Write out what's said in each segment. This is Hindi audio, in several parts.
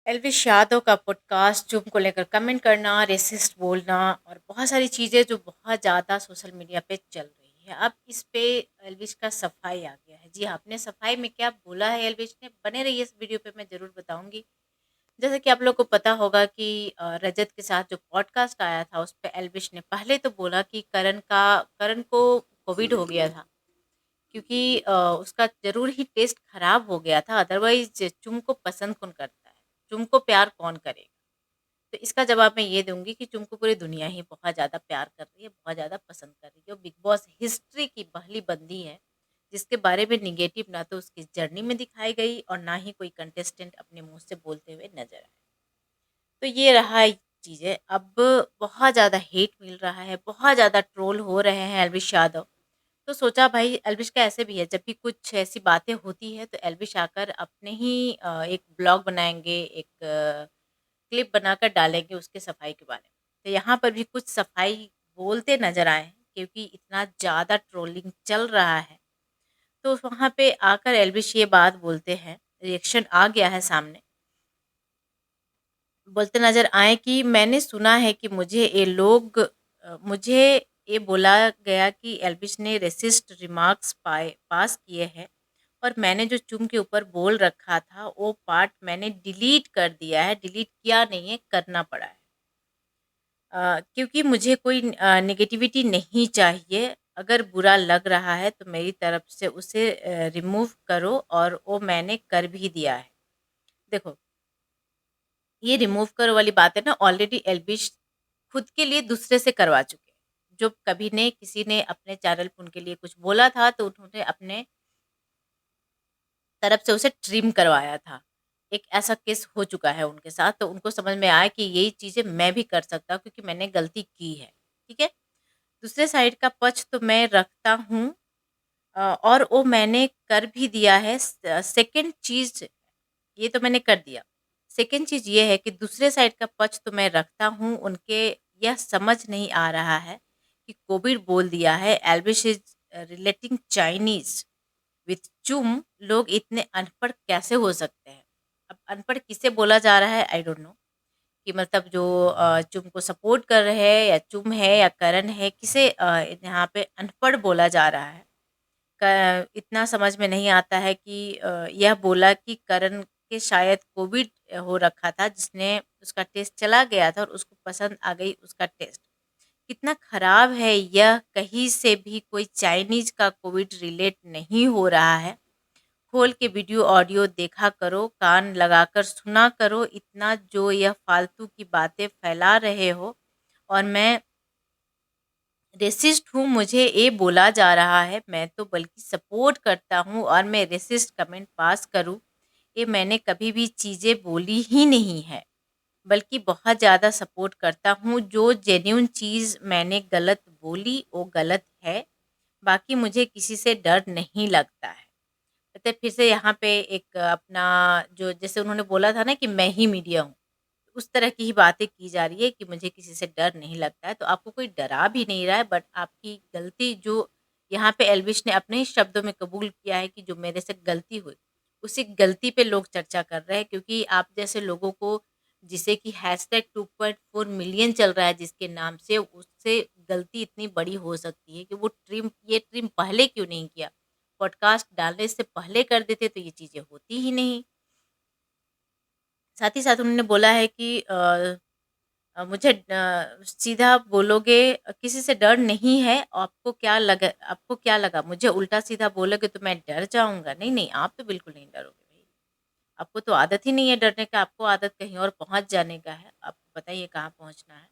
एल्विश यादव का पॉडकास्ट जुम को लेकर कमेंट करना, रेसिस्ट बोलना और बहुत सारी चीज़ें जो बहुत ज़्यादा सोशल मीडिया पे चल रही है। अब इस पे एल्विश का सफाई आ गया है। जी हाँ, आपने सफाई में क्या बोला है एल्विश ने? बने रहिए इस वीडियो पे, मैं ज़रूर बताऊँगी। जैसे कि आप लोग को पता होगा कि रजत के साथ जो पॉडकास्ट आया था, उस पे एल्विश ने पहले तो बोला कि करण को कोविड हो गया था। क्योंकि उसका ज़रूर ही टेस्ट खराब हो गया था, अदरवाइज़ चुम को पसंद कौन करता है? चुम को प्यार कौन करेगा? तो इसका जवाब मैं ये दूँगी कि चुम को पूरी दुनिया ही बहुत ज़्यादा प्यार कर रही है, बहुत ज़्यादा पसंद कर रही है। वो बिग बॉस हिस्ट्री की पहली बंदी है, जिसके बारे में नेगेटिव ना तो उसकी जर्नी में दिखाई गई और ना ही कोई कंटेस्टेंट अपने मुँह से बोलते हुए नज़र आए। तो ये रहा चीज़ें। अब बहुत ज़्यादा हेट मिल रहा है, बहुत ज़्यादा ट्रोल हो रहे हैं एल्विश यादव। तो सोचा भाई एल्विश का ऐसे भी है, जब भी कुछ ऐसी बातें होती है तो एल्विश आकर अपने ही एक ब्लॉग बनाएँगे, एक क्लिप बनाकर डालेंगे उसके सफाई के बारे में। तो यहाँ पर भी कुछ सफाई बोलते नज़र आए हैं, क्योंकि इतना ज़्यादा ट्रोलिंग चल रहा है। तो वहाँ पे आकर एल्विश ये बात बोलते हैं, रिएक्शन आ गया है सामने। बोलते नज़र आए कि मैंने सुना है कि मुझे ये बोला गया कि एल्विश ने रेसिस्ट रिमार्क्स पास किए हैं और मैंने जो चुम के ऊपर बोल रखा था वो पार्ट मैंने डिलीट कर दिया है। डिलीट किया नहीं है, करना पड़ा है। क्योंकि मुझे कोई नेगेटिविटी नहीं चाहिए। अगर बुरा लग रहा है तो मेरी तरफ से उसे रिमूव करो, और वो मैंने कर भी दिया है। देखो, ये रिमूव करो वाली बात है ना, ऑलरेडी एल्विश खुद के लिए दूसरे से करवा चुके हैं। जो कभी ने किसी ने अपने चैनल पे उनके लिए कुछ बोला था तो उन्होंने अपने तरफ से उसे ट्रिम करवाया था। एक ऐसा केस हो चुका है उनके साथ, तो उनको समझ में आया कि यही चीज़ें मैं भी कर सकता हूँ क्योंकि मैंने गलती की है। ठीक है? दूसरे साइड का पक्ष तो मैं रखता हूँ, और वो मैंने कर भी दिया है। सेकंड चीज़, ये तो मैंने कर दिया। सेकंड चीज़ ये है कि दूसरे साइड का पक्ष तो मैं रखता हूँ, उनके यह समझ नहीं आ रहा है कि कोविड बोल दिया है, Elvish is relating Chinese with चुम। लोग इतने अनपढ़ कैसे हो सकते हैं? अब अनपढ़ किसे बोला जा रहा है, आई डोंट नो। कि मतलब जो चुम को सपोर्ट कर रहे हैं, या चुम है या करण है, किसे यहाँ पे अनपढ़ बोला जा रहा है? इतना समझ में नहीं आता है कि यह बोला कि करण के शायद कोविड हो रखा था, जिसने उसका टेस्ट चला गया था और उसको पसंद आ गई उसका टेस्ट। कितना खराब है यह, कहीं से भी कोई चाइनीज का कोविड रिलेट नहीं हो रहा है। खोल के वीडियो ऑडियो देखा करो, कान लगाकर सुना करो। इतना जो यह फालतू की बातें फैला रहे हो, और मैं रेसिस्ट हूँ, मुझे ये बोला जा रहा है, मैं तो बल्कि सपोर्ट करता हूँ और मैं रेसिस्ट कमेंट पास करूँ, ये मैंने कभी भी चीज़ें बोली ही नहीं है। बल्कि बहुत ज़्यादा सपोर्ट करता हूँ। जो जेन्युइन चीज़ मैंने गलत बोली वो गलत है। बाकी मुझे किसी से डर नहीं लगता है। मतलब फिर से यहाँ पे एक अपना, जो जैसे उन्होंने बोला था ना कि मैं ही मीडिया हूँ, उस तरह की ही बातें की जा रही है कि मुझे किसी से डर नहीं लगता है। तो आपको कोई डरा भी नहीं रहा है, बट आपकी गलती जो यहाँ पे एल्विश ने अपने ही शब्दों में कबूल किया है कि जो मेरे से गलती हुई, उसी गलती पे लोग चर्चा कर रहे हैं। क्योंकि आप जैसे लोगों को, जिसे कि हैशटैग 2.4 मिलियन चल रहा है जिसके नाम से, उससे गलती इतनी बड़ी हो सकती है कि वो ये ट्रिम पहले क्यों नहीं किया? पॉडकास्ट डालने से पहले कर देते तो ये चीज़ें होती ही नहीं। साथ ही साथ उन्होंने बोला है कि मुझे सीधा बोलोगे, किसी से डर नहीं है। आपको क्या लगा मुझे उल्टा सीधा बोलोगे तो मैं डर जाऊँगा? नहीं, नहीं, आप तो बिल्कुल नहीं डरोगे भई। आपको तो आदत ही नहीं है डरने का, आपको आदत कहीं और पहुँच जाने का है। आप बताइए कहाँ पहुँचना है?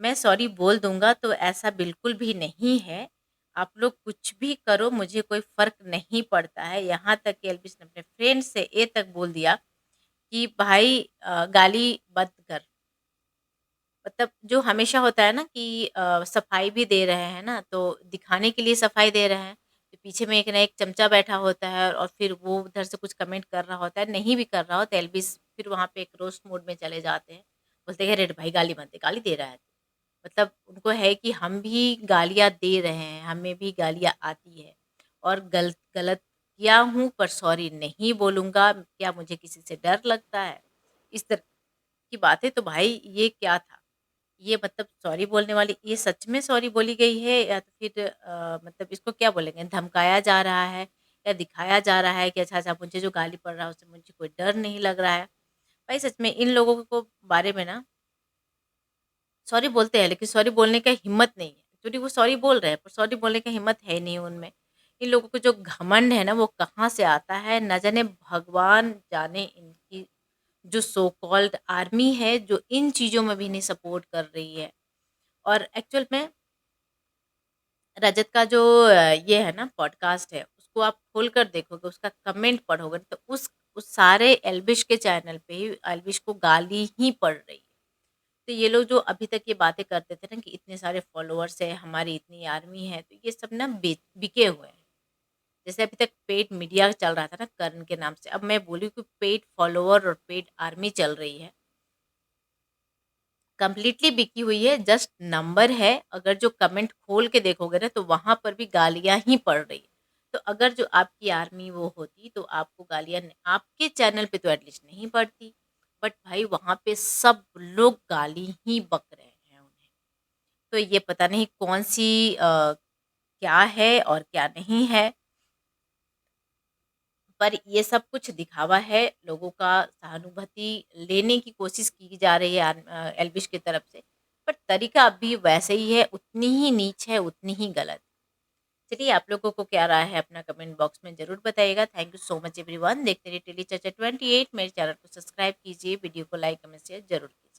मैं सॉरी बोल दूँगा तो ऐसा बिल्कुल भी नहीं है। आप लोग कुछ भी करो, मुझे कोई फ़र्क नहीं पड़ता है। यहाँ तक कि एल्विस ने अपने फ्रेंड से ये तक बोल दिया कि भाई गाली मत कर। मतलब जो हमेशा होता है ना कि सफाई भी दे रहे हैं ना, तो दिखाने के लिए सफाई दे रहे हैं। तो पीछे में एक ना एक चमचा बैठा होता है और फिर वो उधर से कुछ कमेंट कर रहा होता है, नहीं भी कर रहा हो तो एल्विस फिर वहाँ पे एक रोस्ट मोड में चले जाते हैं। बोलते हैं, "अरे भाई गाली मत दे, गाली दे रहा है।" मतलब उनको है कि हम भी गालियाँ दे रहे हैं, हमें भी गालियाँ आती है, और गलत किया हूँ पर सॉरी नहीं बोलूँगा। क्या मुझे किसी से डर लगता है? इस तरह की बातें। तो भाई ये क्या था? ये मतलब सॉरी बोलने वाली, ये सच में सॉरी बोली गई है या तो फिर मतलब इसको क्या बोलेंगे, धमकाया जा रहा है या दिखाया जा रहा है कि अच्छा अच्छा मुझे जो गाली पड़ रहा है उससे मुझे कोई डर नहीं लग रहा है। भाई सच में इन लोगों को बारे में ना सॉरी बोलते हैं लेकिन सॉरी बोलने का हिम्मत नहीं है। एक्चुअली वो सॉरी बोल रहे हैं पर सॉरी बोलने का हिम्मत है नहीं उनमें। इन लोगों को जो घमंड है ना वो कहाँ से आता है ना जाने, भगवान जाने। इनकी जो सो कॉल्ड आर्मी है जो इन चीज़ों में भी नहीं सपोर्ट कर रही है। और एक्चुअल में रजत का जो ये है ना पॉडकास्ट है, उसको आप खोल कर देखोगे, उसका कमेंट पढ़ोगे तो उस सारे एल्विश के चैनल पे ही एल्विश को गाली ही पड़ रही है। तो ये लोग जो अभी तक ये बातें करते थे ना कि इतने सारे फॉलोअर्स है, हमारी इतनी आर्मी है, तो ये सब ना बिके हुए हैं। जैसे अभी तक पेड मीडिया चल रहा था ना कर्ण के नाम से, अब मैं बोली कि पेड फॉलोअर और पेड आर्मी चल रही है। कंप्लीटली बिकी हुई है, जस्ट नंबर है। अगर जो कमेंट खोल के देखोगे ना तो वहाँ पर भी गालियाँ ही पड़ रही है। तो अगर जो आपकी आर्मी वो होती तो आपको गालियाँ आपके चैनल पे तो एटलीस्ट नहीं पड़ती। बट भाई वहाँ पे सब लोग गाली ही बक रहे हैं उन्हें। तो ये पता नहीं कौन सी क्या है और क्या नहीं है। पर ये सब कुछ दिखावा है, लोगों का सहानुभूति लेने की कोशिश की जा रही है एल्विश की तरफ से। पर तरीका अब भी वैसे ही है, उतनी ही नीच है, उतनी ही गलत। चलिए आप लोगों को क्या राय है अपना कमेंट बॉक्स में ज़रूर बताइएगा। Thank you so much everyone. देखते रहिए डेली चर्चा 28। मेरे चैनल को सब्सक्राइब कीजिए, वीडियो को लाइक कमेंट शेयर ज़रूर कीजिए।